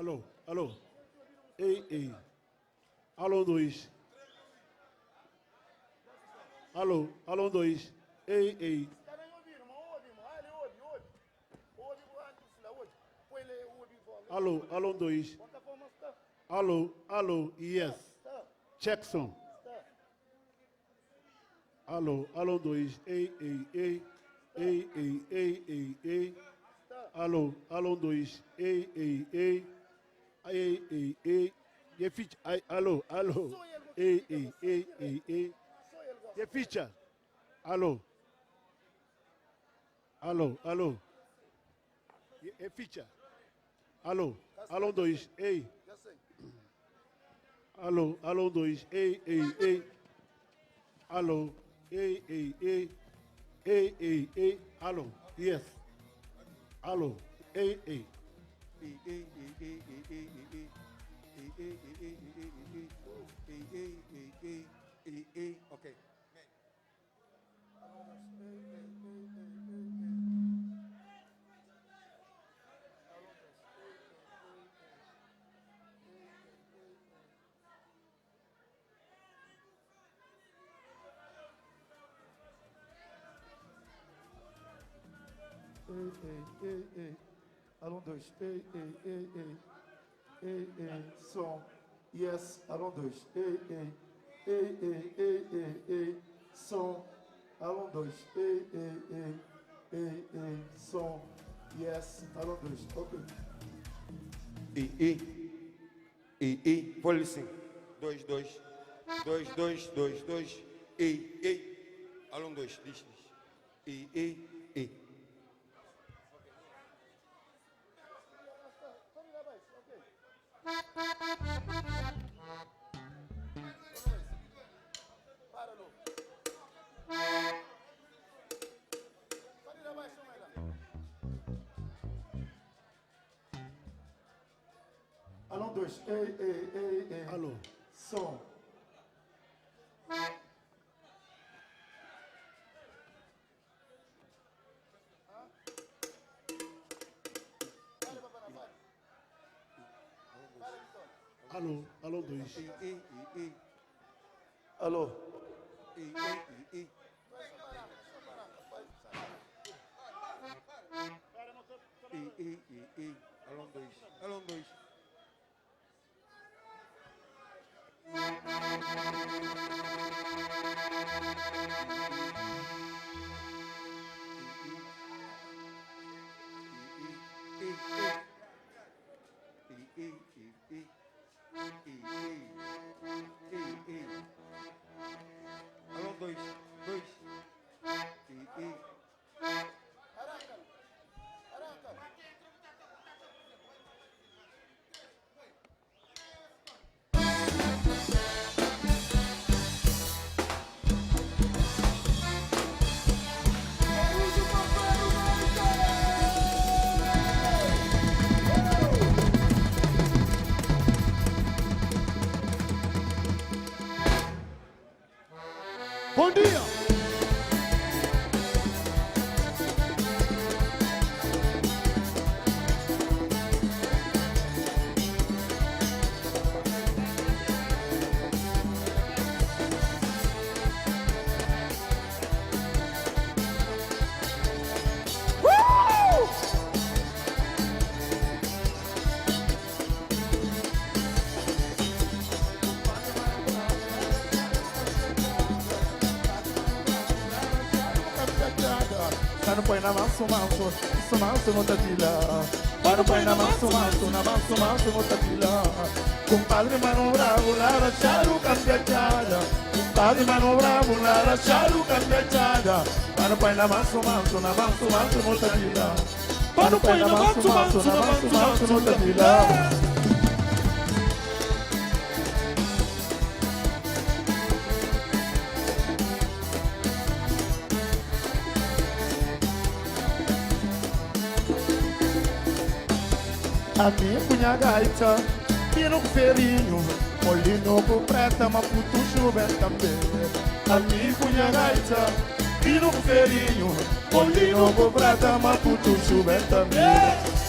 Alô, alô. Ei, ei. Alô, dois. Alô, alô, dois. Ei, ei. Alô, alô, dois. Alô, alô, yes. Jackson. Alô, alô, dois. Ei, ei, ei. Ei, ei, ei, ei, ei. Alô, alô, dois. Ei, ei, ei. Ei, ei, ei. Je ficha. Alô, alô. Ei, ei, ei, ei, ei. Je ficha. Alô. Alô, alô. Je ficha. Alô, alô, dois. Ei. Alô, alô, dois. Ei, ei, ei. Alô. Ei, ei, ei. Ei, ei, ei. Alô. Yes. Alô. Ei, ei. Ei, ei, ei, ei, ei, ei, ei. Ei, ei, ei, ei, ei, ei. Ei, ei, ei, ei, ei, ei. Ok. Ei, ei, ei, ei. Alô, dois. Ei, ei, ei, ei. Ei, ei, som. Yes, alô, dois. Ei, ei. Ei, ei, ei, ei, ei. Som. Alô, dois. Ei, ei, ei. Ei, ei, som. Yes, alô, dois. Ok. E, vou sim. 2, 2. 2, 2, 2, 2. E. Alô, 2, diz. E. Alô, dois. Ei, ei, ei, ei. Alô. Som. Alô, alô, dois. E. Alô. E. E. Alô, dois. Alô, dois. Alô, dois. Dois. Bom dia! Mano põe na manso, manso no tapila. Mano põe na manso, manso no tapila. Compadre mano bravo, la charu cambiachada. Compadre mano bravo, la charu cambiachada. Mano põe na manso, manso no tapila. Mano põe na manso no tapila. A minha punha gaita, pino ferinho, molino com preta, mas puto chuva também. A minha punha gaita, pino ferinho, molino com preta, mas puto chuva também.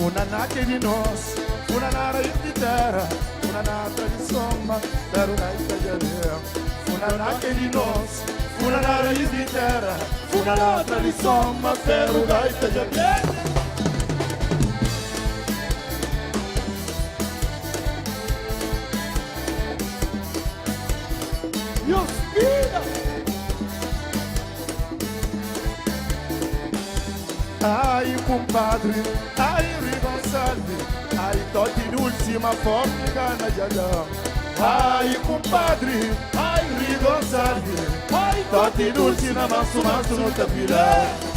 Una nake di nós, una nara di terra, una nata di somma, per una italiana. Una nake di nós, una nara di terra, una nata di somma, per una italiana. Io spina! Ai compadre, ai Rigonsalvi, ai Totti l'ultima formica già. Ai compadre, ai Rigonsalvi, ai Totti l'ultima masso non capirà.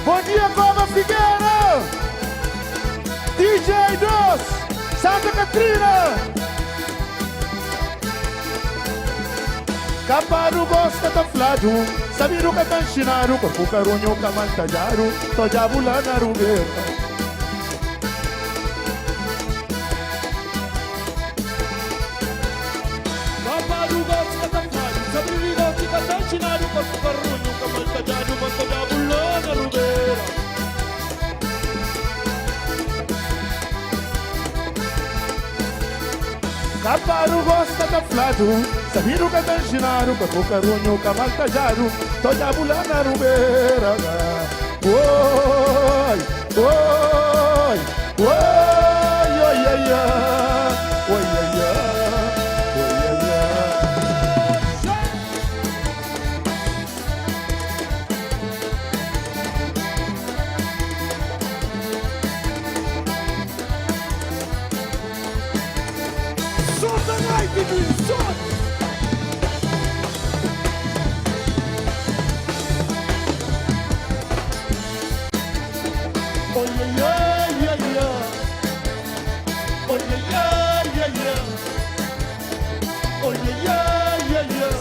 Bom dia, Cova Figueira! DJ Dos, Santa Catarina! Caparo gosta da flado, sabiru que tá ensinado, corpo carunho que mantajaru, tô jabulana rubeta. Caparo gosta da flado, sabiru que tá ensinado, corpo carunho que mantajaru, tô jabulana rubeta. Naparu gosta da flado, sabiru que tanjinaru, papo carunho, camal tajaru, toda bulana rubeira. Oi, oi, oi, oi, oi, oi, oi,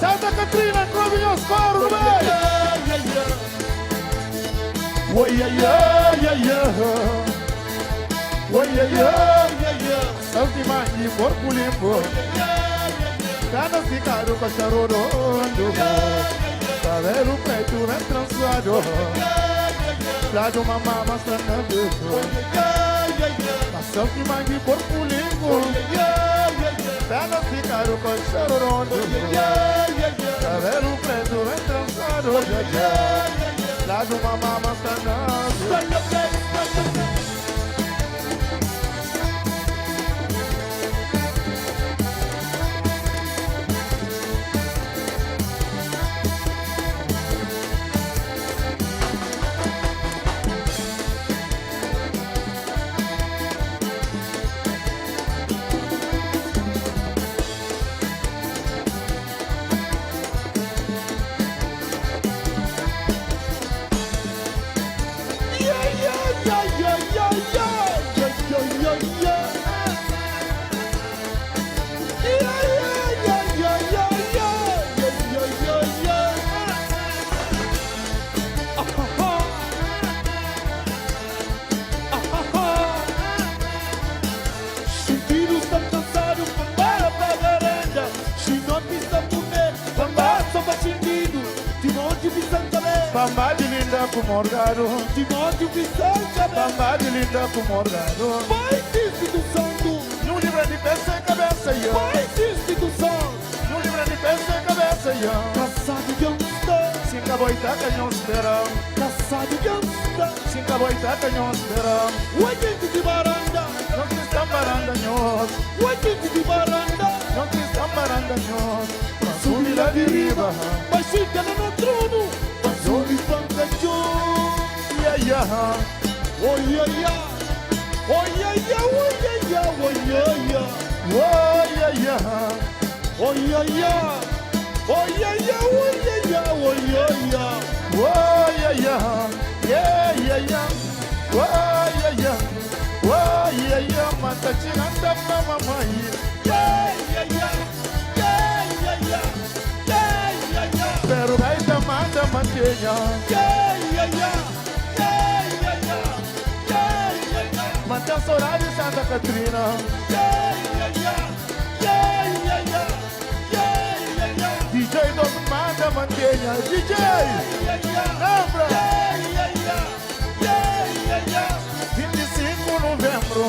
Santa Catarina, Clovinho, Coro, oi, salve mais corpo limpo, cada ficaram com charorondo, cabelo preto bem trançado, plado mamá mostrando salve mais corpo limpo, cada ficaram com charorondo, cabelo preto bem trançado, plado mamá mostrando. Bamba de linda com morgado, Timóteo Vicente, bamba de linda com morgado. Pai do santo, No livro de peça e cabeça, yo. Pai do santo, No livro de peça e cabeça, yo. Caçado Youngster, Cinca boita canhão esperam, Caçado Youngster, cinca boita canhão esperam. Wajente de Baranda, Não te estão parando, nós. Wajente de Baranda, Não te estão parando, nós. Pra subir lá de riba, Baixita no trono, Passou e Pancachou, ia, ia. Oi, oi, oi, oi, oi, oi, oi, oi, Oh, ia, ia. oi, oi, oi, oi, oi, Oh, ia, ia. Yeah, yeah, yeah. Oh, yeah, yeah. Oh, yeah, yeah. Mata chinganda mama mai. Pero vai da manda mantenha. Mantém Soraya e Santa Catarina. DJ Doc manda mantenha. DJ, lembra? 25 de novembro.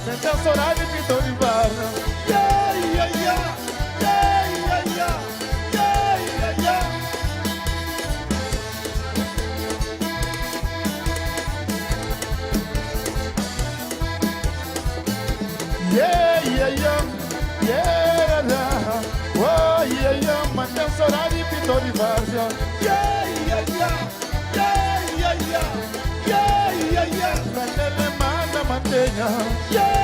Mantém Soraya e Vitor de Barra. Yeah, yeah, yeah, yeah, yeah. Oh, yeah, yeah, mantém Soraya e Vitor de Barra. Mantém manda mantenha. Yeah.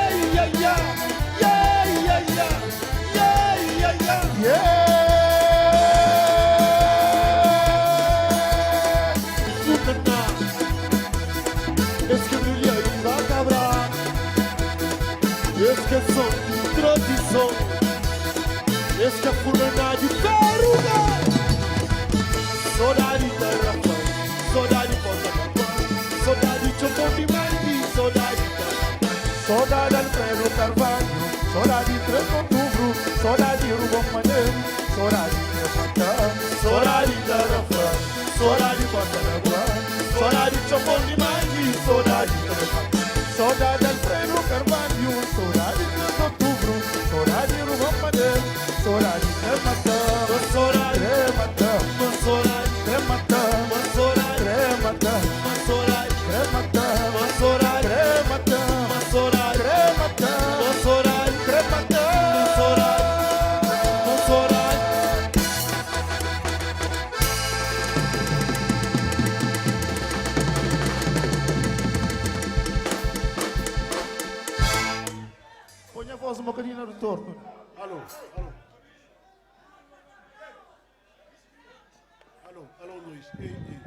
Es que Julia iba a cabrar, es que son tradição, es que a fulana de peruga, saudade da Rafa, saudade Porta Capa, saudade Chocão de Mangue, saudade da Saudade Alfredo Carvalho, saudade 3 de outubro, saudade Rubão Maneiro, saudade Cremata, saudade da Rafa, saudade Porta Capa, saudade Chocão de Mangue, saudade da Saudade Alfredo Carvalho, saudade de outubro, saudade de Romanel, saudade de Cremata, saudade de Cremata, saudade de Cremata, saudade de Cremata, saudade de Cremata, saudade de Cremata, saudade de Cremata, saudade de Cremata, saudade. Põe a voz um bocadinho no retorno. Alô, alô. Alô, alô, Luiz. Ei, ei.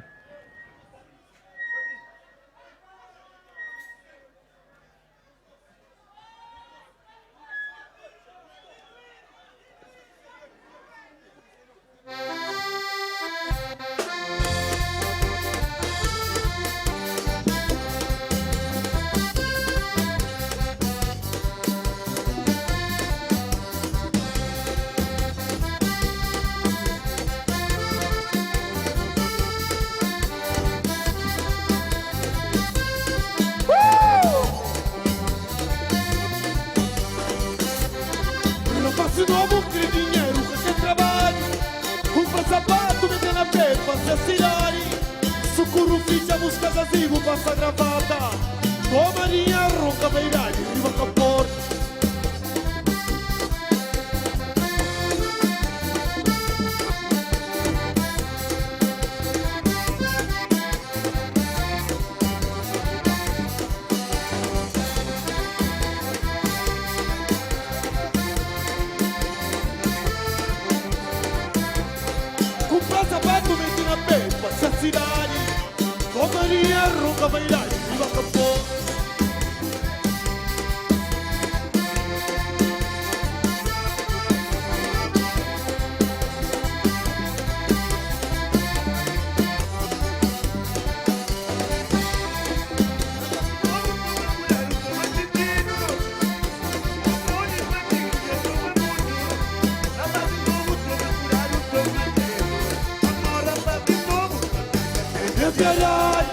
Rapaz novo que dinheiro que quer trabalho, compra sapato, mete na pé, passa a cidade. Socorro, ficha, busca zazigo, passa a gravata. Toma linha, ronca, beirade, riva com a porta. Comprar sapato, mete na pé, passa a cidade. Toma linha, ronca, beirade, riva com a porta. Verdade.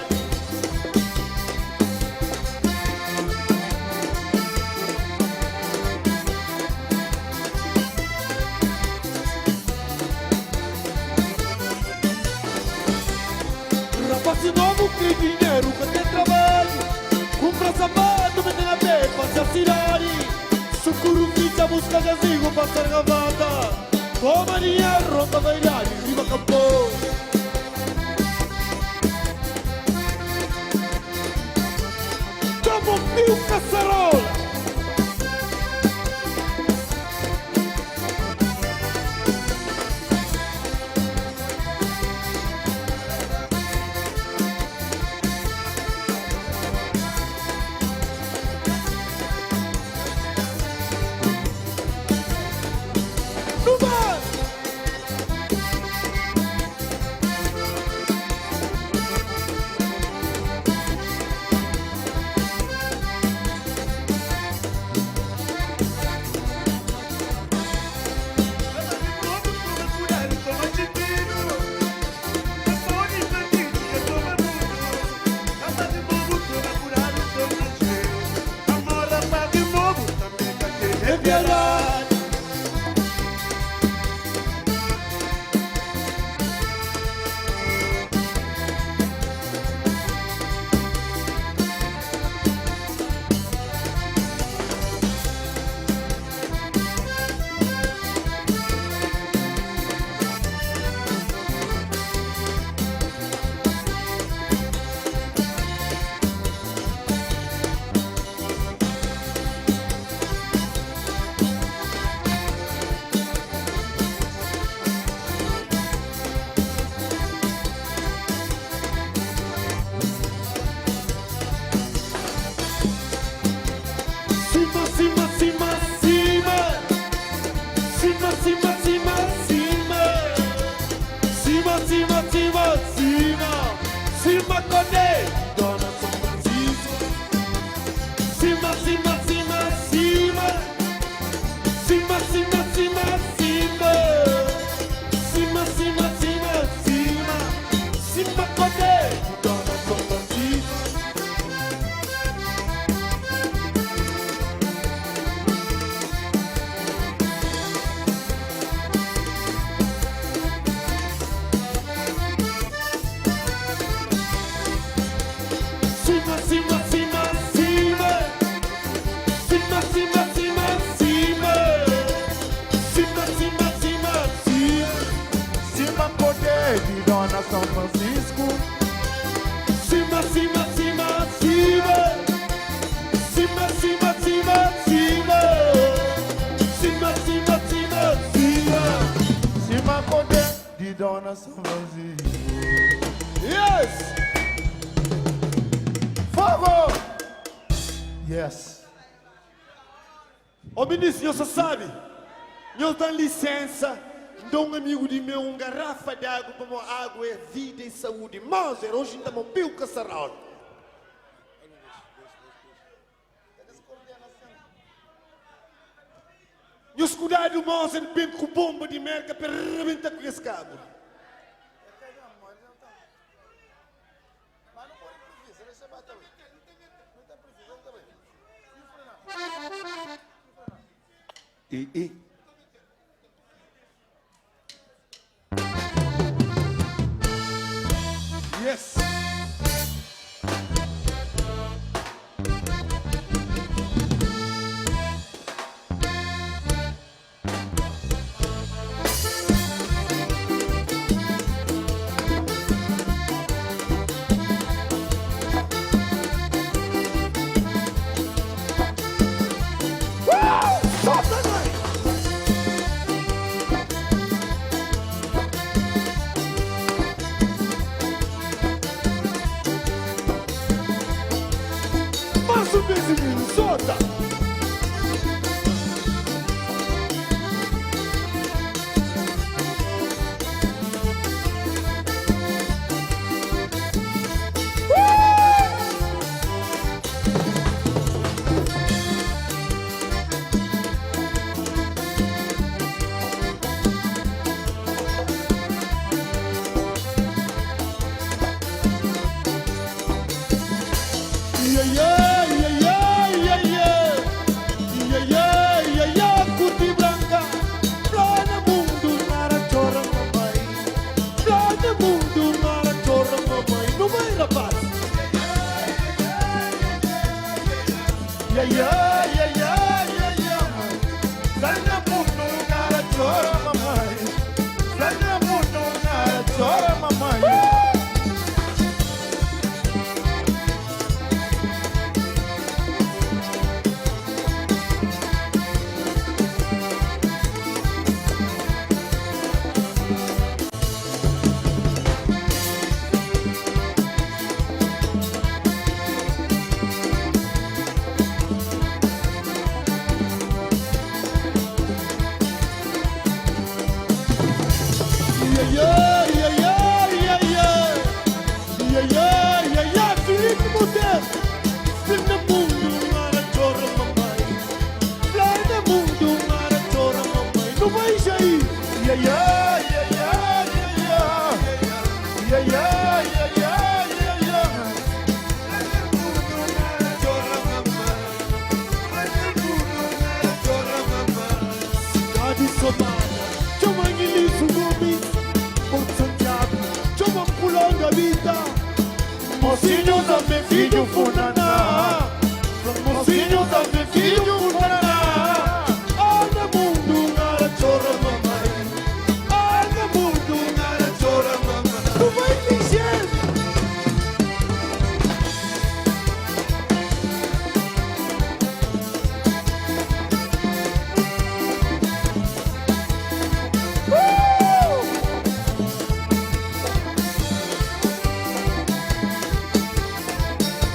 Rapaz novo que dinheiro que tem trabalho, compra sapato, mete na pé, passa a cidade. Socorro, ficha, busca jazigo, passa a gravata. Toma linha, ronca, beirade, riva campo. Como mil caçarola. No mar. É verdade. Cima com ele, Dona São Francisco. Cima, cima, cima, cima. Cima, cima, cima, cima. Cima, cima, cima, cima. Cima com ele, Dona São Francisco. São Francisco. Cima, cima, cima, cima. Cima, cima, cima, cima. Cima, cima, cima, cima. Cima Codé de Dona São Francisco. Yes! Favor! Yes. Ô ministro, você sabe? Eu dou licença. Dou um amigo de meu uma garrafa de água, como água é vida e saúde. Mas hoje estamos pio caçarral. E os cuidados mas ele bem com bomba de merda para arrebentar com esse cabo. Yes. Mais um beijinho, solta! Curti branca, plana mundo, nara chora mamãe. Plana mundo, nara chora mamãe. Não vai, rapaz? Plana mundo, nara chora mamãe. Plana mundo, nara chora mamãe. Felipe Monteiro, plana mundo, nara chora mamãe. Plana mundo, nara chora mamãe. Não vai, Jair? Cidade somada, chama Anguilizo Gomes, Porto Santiago, chama Pulão da Vida. Mocinho também filho Funaná. Mocinho também filho Funaná. Olha mundo, nara chora mamãe. Olha mundo, nara chora mamãe. Tu vai dizer?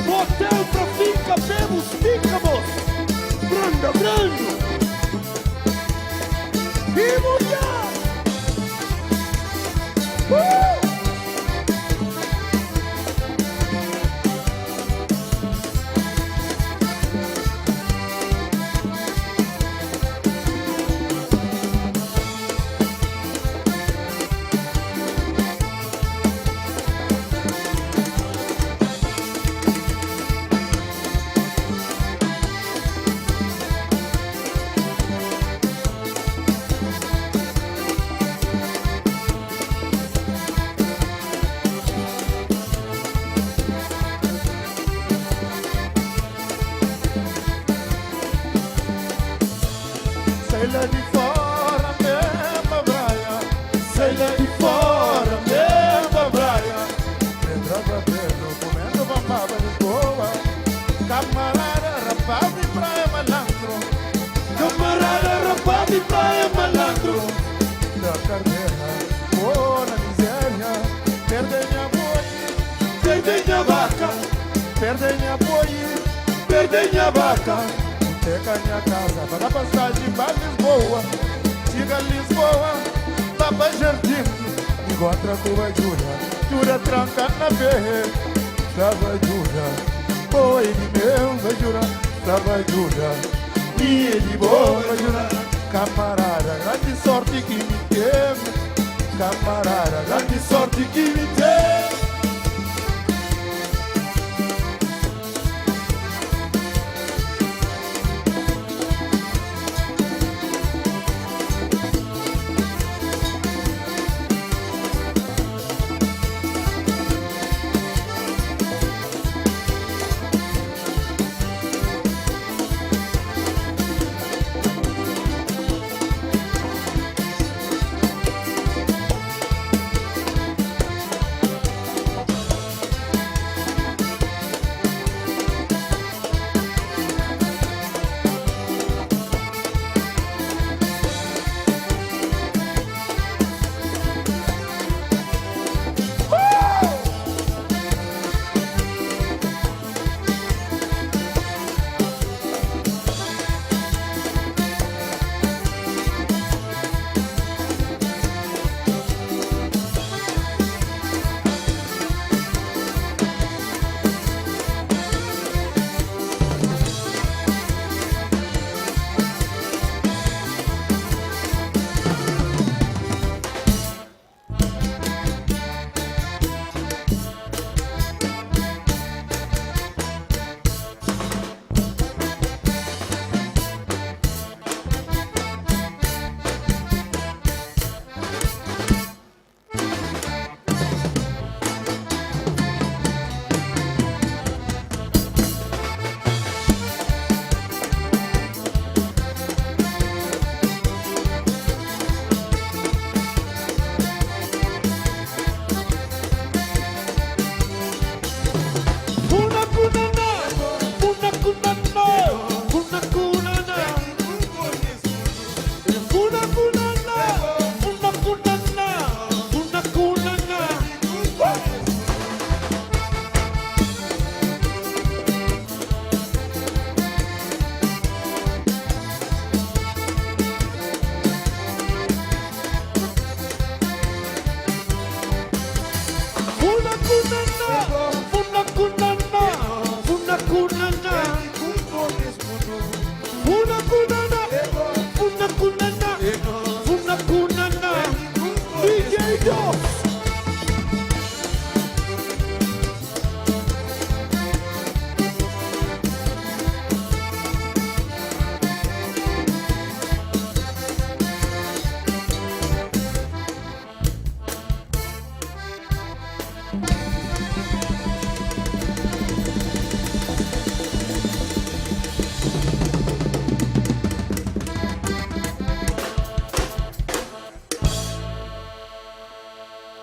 Motel pra fica, bebos, ficamos. Brando, brando. E mulher. Sei lá de fora mesmo, Braia. Sei lá de fora mesmo, Braia. rapava Lisboa. Camarada, rapava e praia malandro. Camarada, rapaz e praia malandro. Da carteira, oh, na miséria. Perdei minha boi, Perdei minha vaca, perdei minha boi. perdei minha vaca. Pega minha casa, para passagem para Lisboa. Chega Lisboa, lá para Jardim. Encontra com a Júlia, Júlia tranca na berre. Tava Júlia, oi de meu, vai Júlia. Tava Júlia, e de boa Júlia. Camarada, grande sorte que me teve. Camarada, grande sorte que me teve.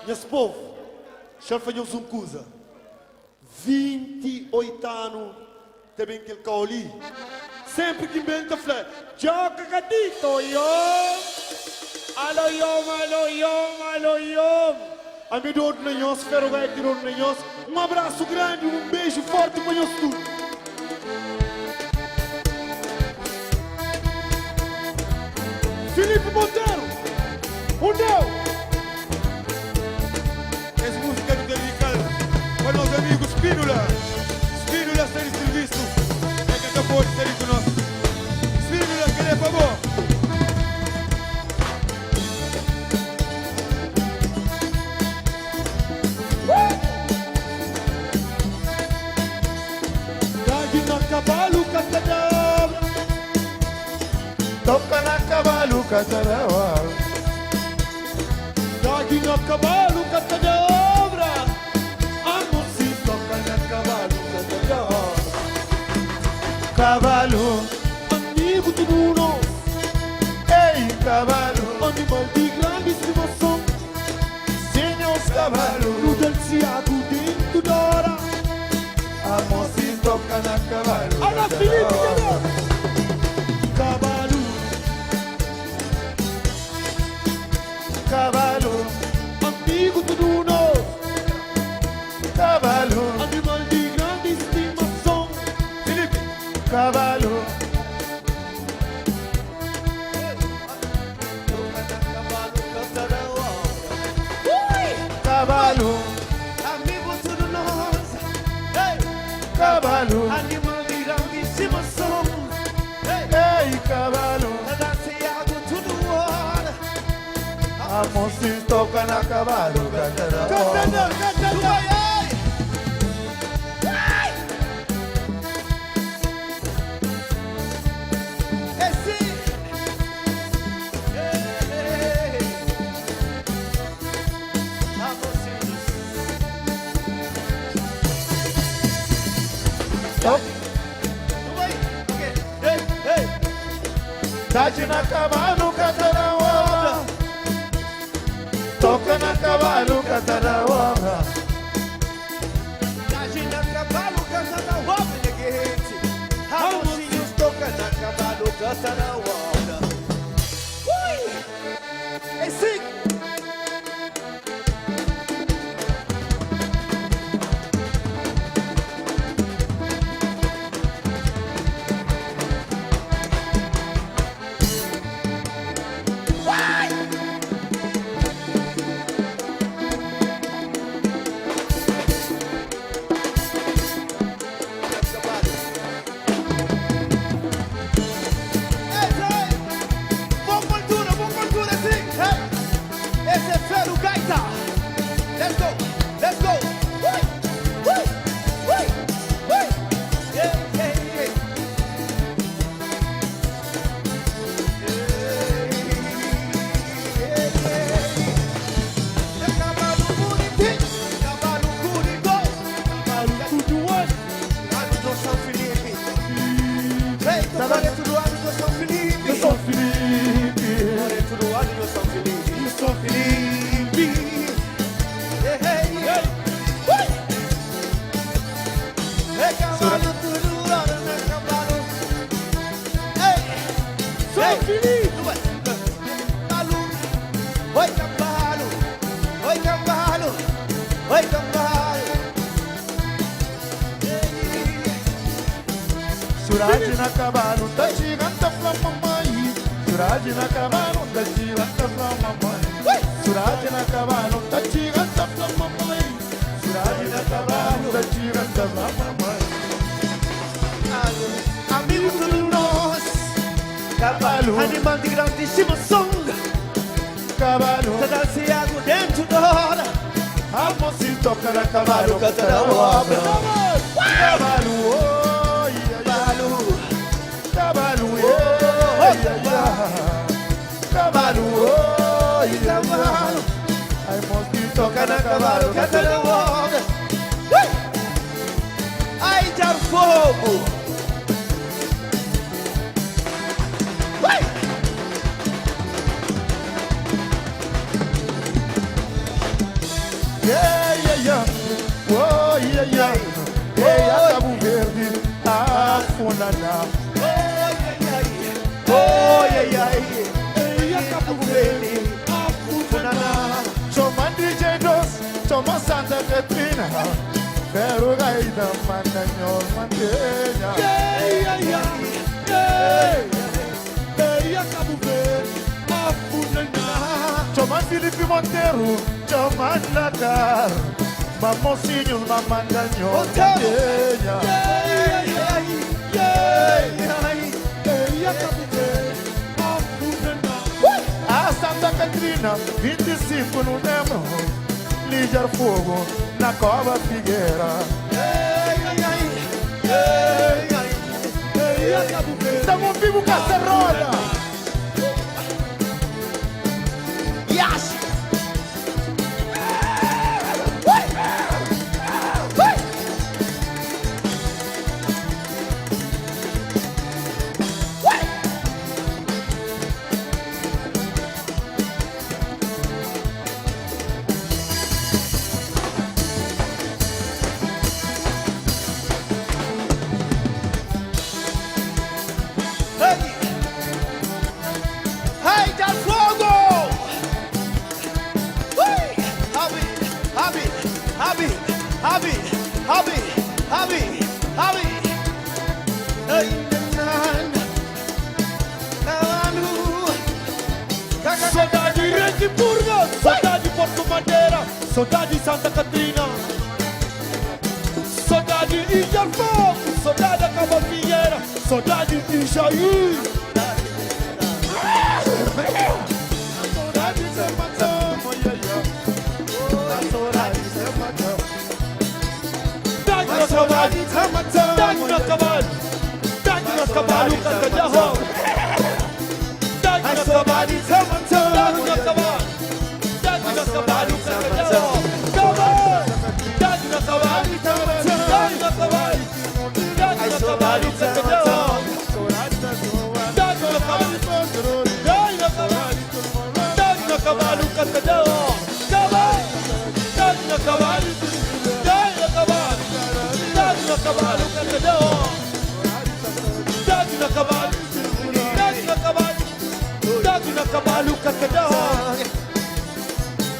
Nesse povo, já fazemos uma coisa. 28 anos, também que ele ali. Sempre que inventa flare. Joga gatito, yo! Alo, yom, alo, yom, alo, yom! A mim do outro nenhum, espero vai ter outro nenhum. Um abraço grande, um beijo forte para nós tudo. Felipe Monteiro, o Neu! Essa música é dedicada para os amigos Spínola. Spínola está em serviço. É que está forte, está com nós. Spínola, que é favor. Gagi na cavalo, catadabra. Toca na cavalo, catarawa. Gagi na cavalo, catadabra. Amo se toca na cavalo, catadabra. Cavalo, Amigo de Bruno, ei, cavalo. animal de grande estimação. Senhor cavalo, No delciado dentro da hora. toca na cavalo. Ana Felipe, garoto. Cavalo. Cavalo. Amigo tudo novo. Cavalo. Animal de grande estimação. Felipe, Cavalo. Cavalo. Amigo tudo nosso. Cavalo. Animal de grande estimação. Ei, cavalo. Balanceado tudo hora. A moça toca na cavalo. Cantando. Cantando. Tati na cavalo, canta na obra. Toca na cavalo, canta na obra. Imagina cavalo, canta na obra, neguete. Ramosinhos toca na cavalo, canta na obra. Ui! Esse... Surade na cavalo, tá gigante pra mamãe. Surade na cavalo, tá gigante pra mamãe. Surade na cavalo, tá gigante pra mamãe. Surade na cavalo, tá gigante pra mamãe. Amigo tudo nosso. Cavalo, Animal de grande estimação. cavalo, Tá dançando dentro da hora. a moça toca na cavalo, canta na obra. Cavalo, oh, ia, cavalo, cavalo, oh, ia, Cavalo, ai moça toca na cavalo, canta na obra. Ai, de fogo. Vai. oh, ia, ei, a Cabo Verde, a Funaná. Oi, ai, ai. Ei, Cabo Verde. Funaná. Chama DJ Dos, chama Santa Catrina, pero gaida mandanhol mantenha. Ei, ai, ai. Ei, Cabo Verde. Funaná. Chama Felipe Monteiro, chama Nacar, mamocinhos mamandanhol mantenha. Ei, ai, ai. Ei, Cabo Verde. Funaná. A Santa Catrina, 25 no Nemo, ligar fogo na cova Figueira. Ei, ai, ai. Ei, Cabo Verde. Estamos vivos, Cacerola! Yes! saudade de Santa Catarina, saudade de Ilha Fogo, saudade da Cabo Pinheira, saudade de Jair. Saudade de Zé Matão, saudade de Zé Matão. Dá-lhe no cavalo, dá-lhe no cavalo, dá-lhe no cavalo, canta de arroz. Dá-lhe no cavalo, dá-lhe no cavalo, dá-lhe no cavalo, canta de arroz. Dá-lhe no cavalo, dá-lhe no cavalo, dá-lhe no cavalo, canta de arroz. Dá-lhe no cavalo, dá-lhe no cavalo, dá-lhe no cavalo, canta de arroz. Dá-lhe no cavalo, dá-lhe no cavalo, dá-lhe no cavalo, canta de arroz. Dá-lhe no cavalo, dá-lhe no cavalo, dá-lhe no cavalo, canta de arroz.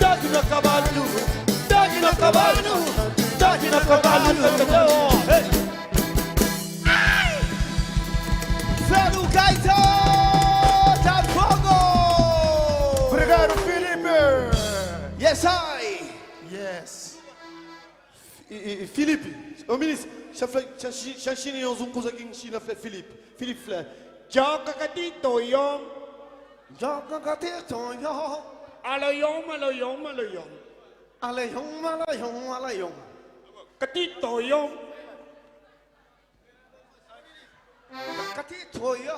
Dá-lhe no cavalo, dá-lhe no cavalo, dá-lhe no cavalo, canta de arroz. Zé do Gaita da Fogo! Obrigado, Felipe! Yes, I! Yes. Felipe, ô ministre, Xanxini yon zoom kuza king China Felipe. Felipe Flair. Joga katito yon. Joga gatito, yo! Alayom, alayom, alayom. Alayom, alayom, alayom. Katito yon. Gatito, yo!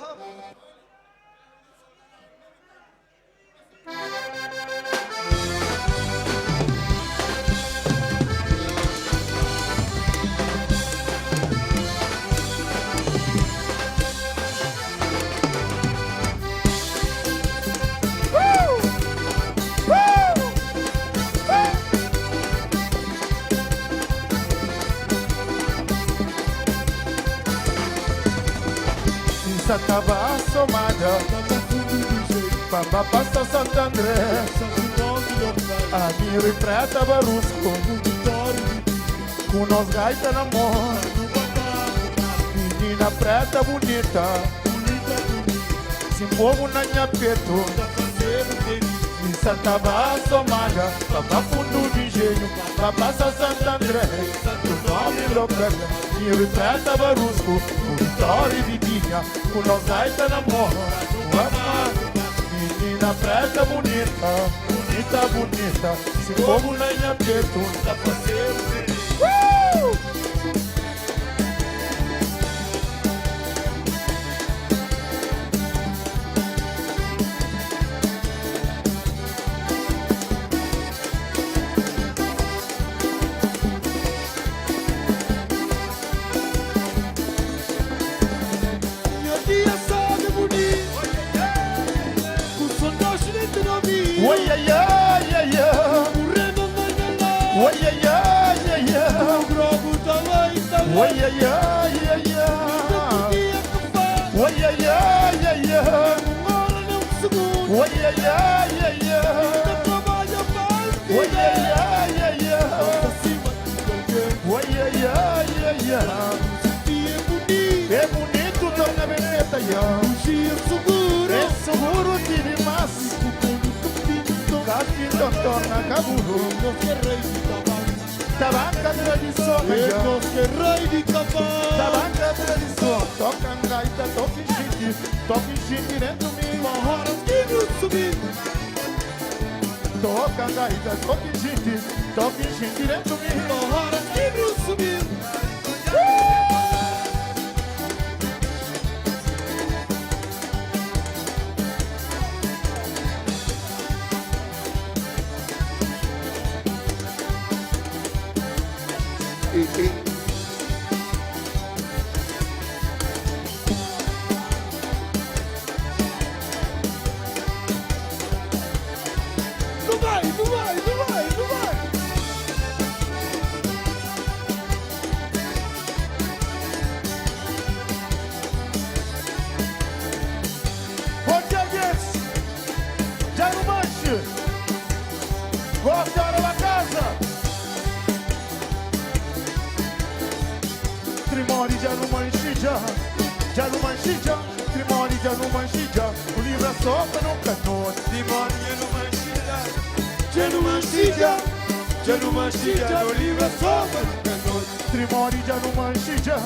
Santa Somada, Baba Pasta Santo André, Amiro e Preta Barusco, com nós gaita na mão, menina preta bonita, se povo na minha peito, em Santa Somada, Baba Fundo de Engenho, Baba Pasta Santo André, o nome local. Amiro e Preta Barusco, com Vitória e Vidinha, com nós gaita na mão, menina preta bonita, bonita, bonita, se povo na minha peito, dá pra ser feliz. Oi, ai, ai, ai, ai. Oi, ai, ai, ai, ai. Oi, ai, ai, ai, ai. Oi, ai, ai, ai, ai. Oi, ai, ai, ai, ai. Oi, ai, ai, ai, ai. Oi, ai, ai, ai, ai. É bonito, dona Beneta, é seguro, tive massa. Cati torna caburo, tabanca tradição, tabanca tradição, toca gaita, toque chique dentro de mim, toca gaita, toque chique dentro de mim, Voltaram a casa. Trimori já no manchija, Trimori já no manchija. O livro é só para não canoa. Trimori já no manchija, já não manche, já não livra sopa nunca noite. Trimori já não manche, já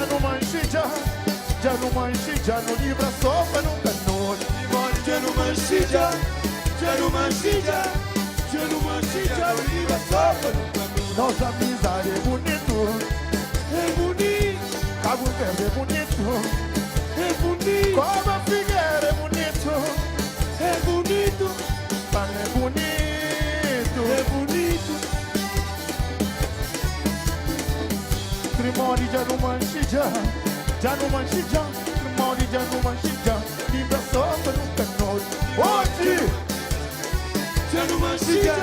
não manche, já não manche, já não livra sopa nunca noite. Limone já não manche, já não manche, já não manche, já não livra sopa nunca noite. Nossa amizade é bonito, Cabo Verde é bonito, Cova Figueira é bonito, Pan é bonito, Trimori já não manche, já não manche, Trimori já não manche, livra sopa nunca noite. Hoje! Já não manche, já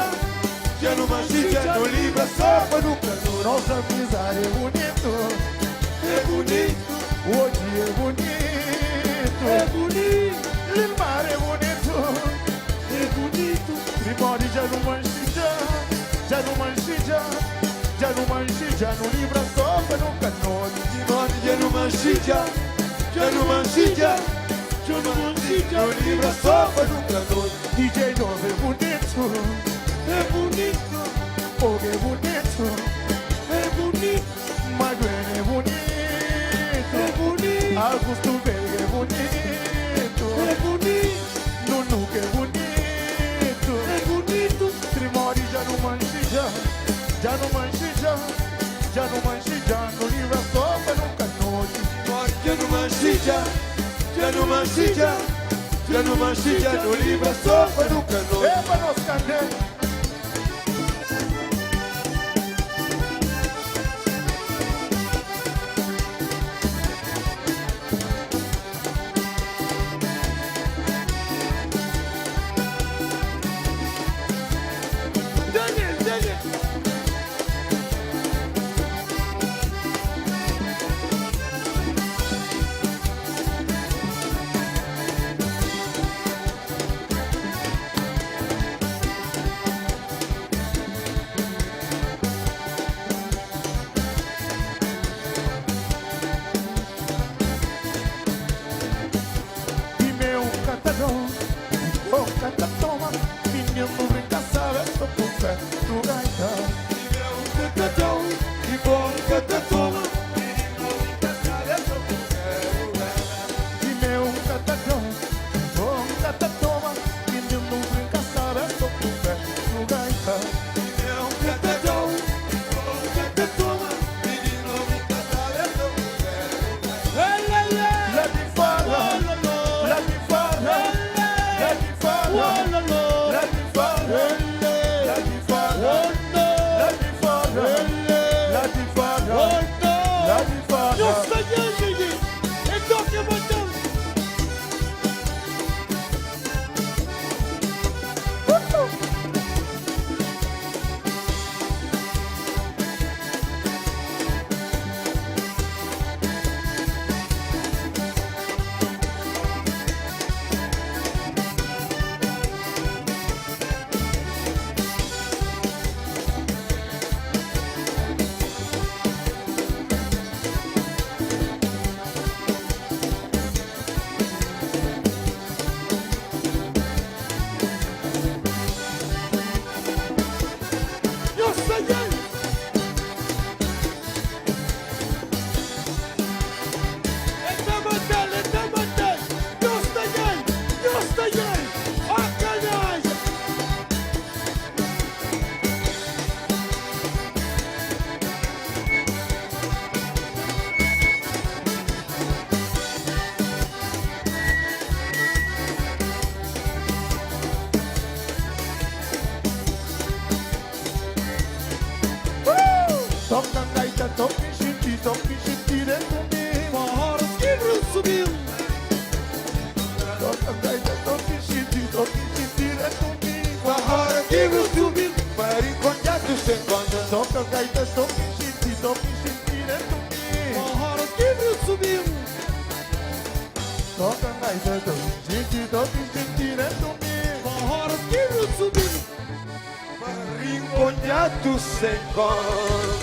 não manche, já não livra sopa nunca noite. Nossa amizade é bonito, hoje é bonito, Lilmar é bonito, Trimori já não manche, já não manche, já não manche, já não livra sopa nunca noite. Limone já não manche, já não manche, já não manche, já não livra sopa nunca noite. DJ novo é bonito, Fogo é bonito, Maguen é bonito, Augusto Veiga é bonito, Nunuca é bonito, Trimori já não manche, já não manche, já não manche, já não livra sopa nunca noite. Limone já não manche, já não manche, já não manche, já não livra sopa nunca noite. Epa, nos cantar. Toca gaita, toca xixi dentro de mim. Forró que subiu. Toca gaita, toca xixi dentro de mim. Forró que subiu, para encontrar tu se encontra. Toca gaita, toca xixi dentro de mim. Forró que subiu. Toca gaita, toca xixi dentro de mim. Forró que subiu. Para encontrar tu se encontra.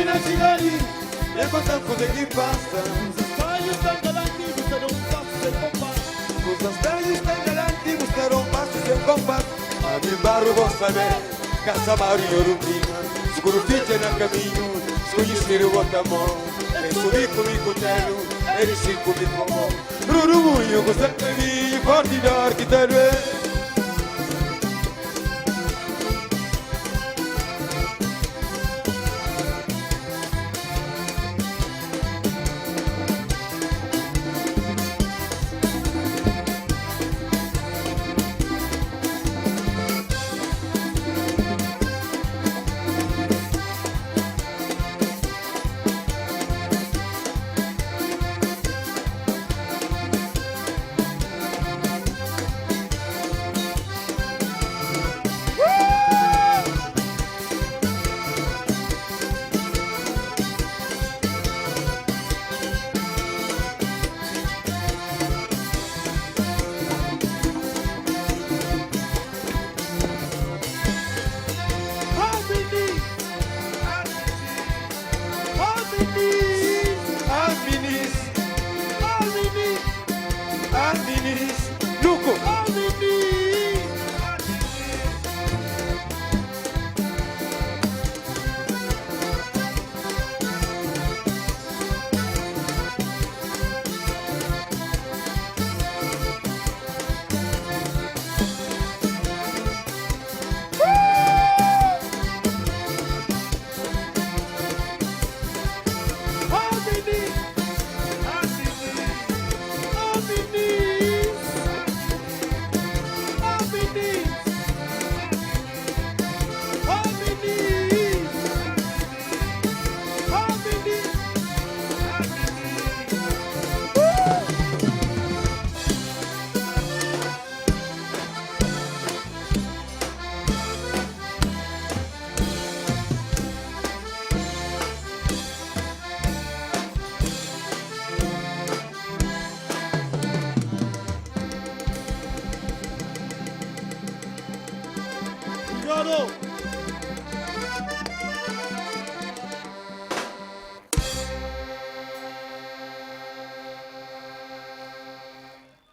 na cidade. Enquanto coisa que passa, Os estádios da galante buscarão um passo sem compasso. os astéios da galante buscaram passo sem compasso. A mim barro vou saber, caça marinho rubina. Seguro ficha na caminho, esconhecer o outro mão. É subir comigo o telo, é descer comigo o mão. Rurumunho, gosta de mim, forte da arquitetura.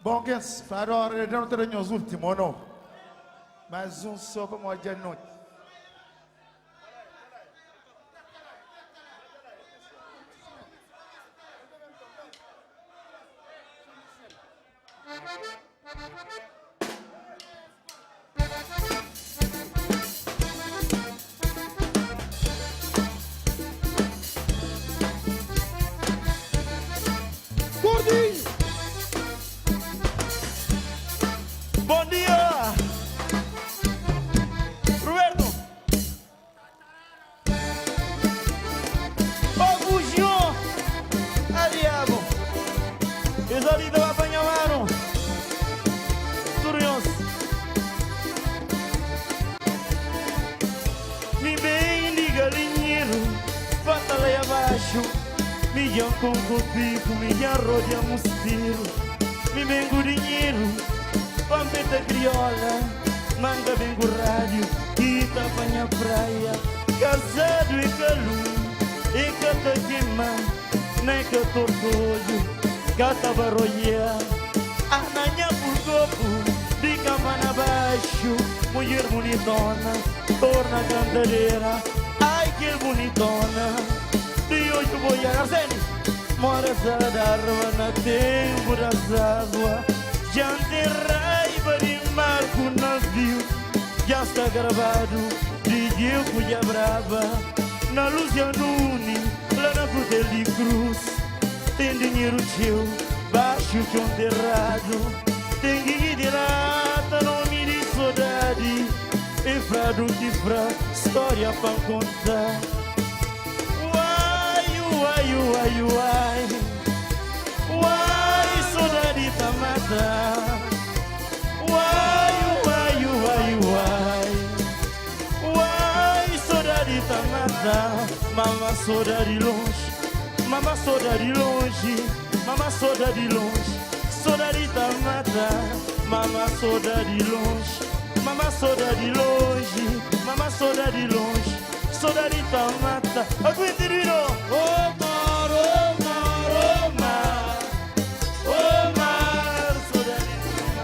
Bom, guys, farò non te ne ultimo, no? Mas só para uma dia noite. Gordinho! Bom dia! Roberto! Bagulho! Aliado! Exalida vai apanhar mano! Turnios! Me bem de galinheiro, bata lá abaixo. Me jam com copico, me jam rodeamos tiro. Me bem com dinheiro, pampeta crioula. Manga bem com rádio, quita apanha praia. Casado e calu, e cata queima. Nem que tortolho, cata barroia. Ananha por copo, de cama abaixo. Mulher bonitona, torna cantareira. Ai que bonitona. De hoje vou ir a Arsene. Mora essa darva na tempo das águas. Já tem raiva de mar com navio. Já está gravado, de eu cuia brava. Na luz de Anuni, lá na Frutel de Cruz. Tem dinheiro teu, baixo chão terrado. Tem guia de lata, nome de saudade. E frado que fra, história pra contar. Uai, saudade tá mata. Uai, saudade tá mata. Mama saudade longe, mama saudade longe, mama saudade longe. Saudade tá mata, mama saudade longe, mama saudade longe, mama saudade longe. Sodarita mata, aguentirino. Omar, Omar, Omar, Omar, Sodarita.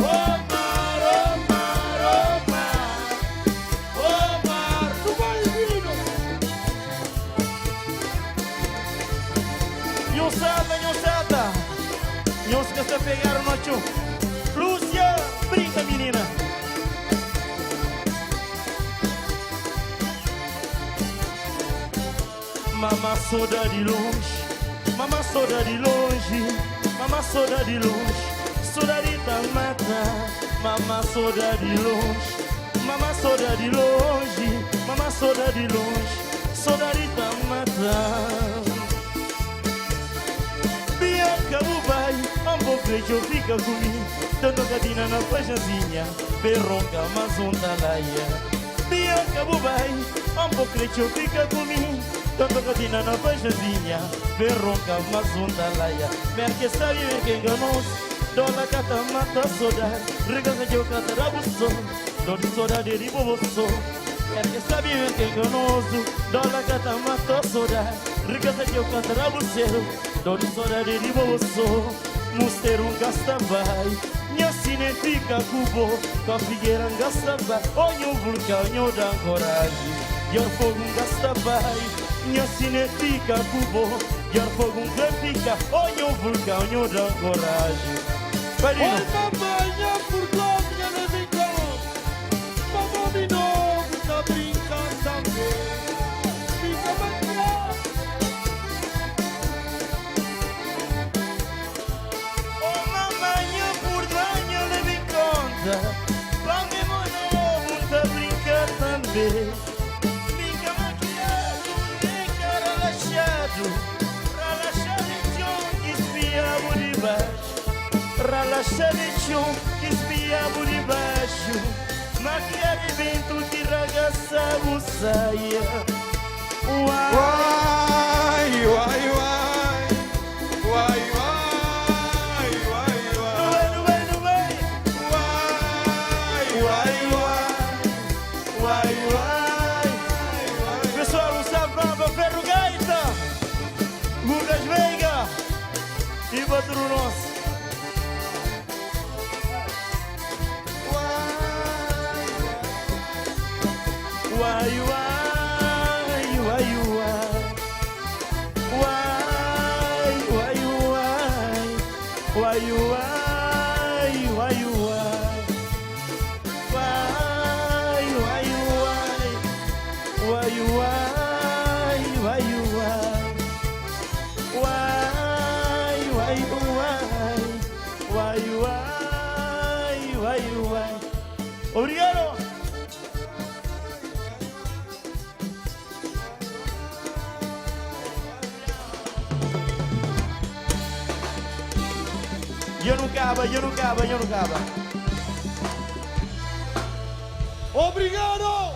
Omar, Omar, Omar, Omar, tu vai vino. Nhosada, Nhosca se pegaram no tio. Lúcia, brinca menina. Mama soda de longe, mama soda de longe, mama soda de longe, sodarita mata, mama soda de longe, mama soda de longe, mama soda de longe, sodarita mata. Bianca Bubai, ambofejo fica comigo, dando cadina na pajazinha, berronca mas um talaia. Bianca Bubai, ambofejo fica comigo, tanto cadina na pajazinha, berronca mas um talaia. Merque sabe que enganoso, dona cata mata soda, regaça de cata rabuço, dona soda de riboso. Merque sabe que enganoso, dona cata mata soda, regaça de cata rabuço, dona soda de riboso. Muster gasta vai, minha cine fica cubo, com a figueira gasta vai, olha o vulcão, olha da coragem, e o fogo gasta vai. Minha cine fica cubo, e o fogo fica, olha o vulcão, olha da coragem. Oi, mamãe, por Deus, minha nevinha. Mamãe, novo, tá brincando também. Fica bacana. Oh, mamãe, por Deus, leve em conta. Vamos, novo, tá brincando também. Fica maquiado, fica relaxado. Relaxado de chão, que espia por debaixo. Relaxado de chão, que espia por debaixo. Maquiado de vento, que ragaça o saia. Uai, Uai, uai, uai. Uai, uai, uai, uai. não vai, não vai. Uai, uai, uai. Pessoal, um salve para Ferro Gaita, Lucas Veiga e Badru Nosso. Uai, uai, uai, uai. Uai, uai, uai. Uai, uai, uai, uai. Uai, uai, uai. Uai, uai, uai, uai. Uai, uai, uai. Uai, uai, uai, uai. Obrigado. Eu não caba. Obrigado.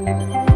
Thank you.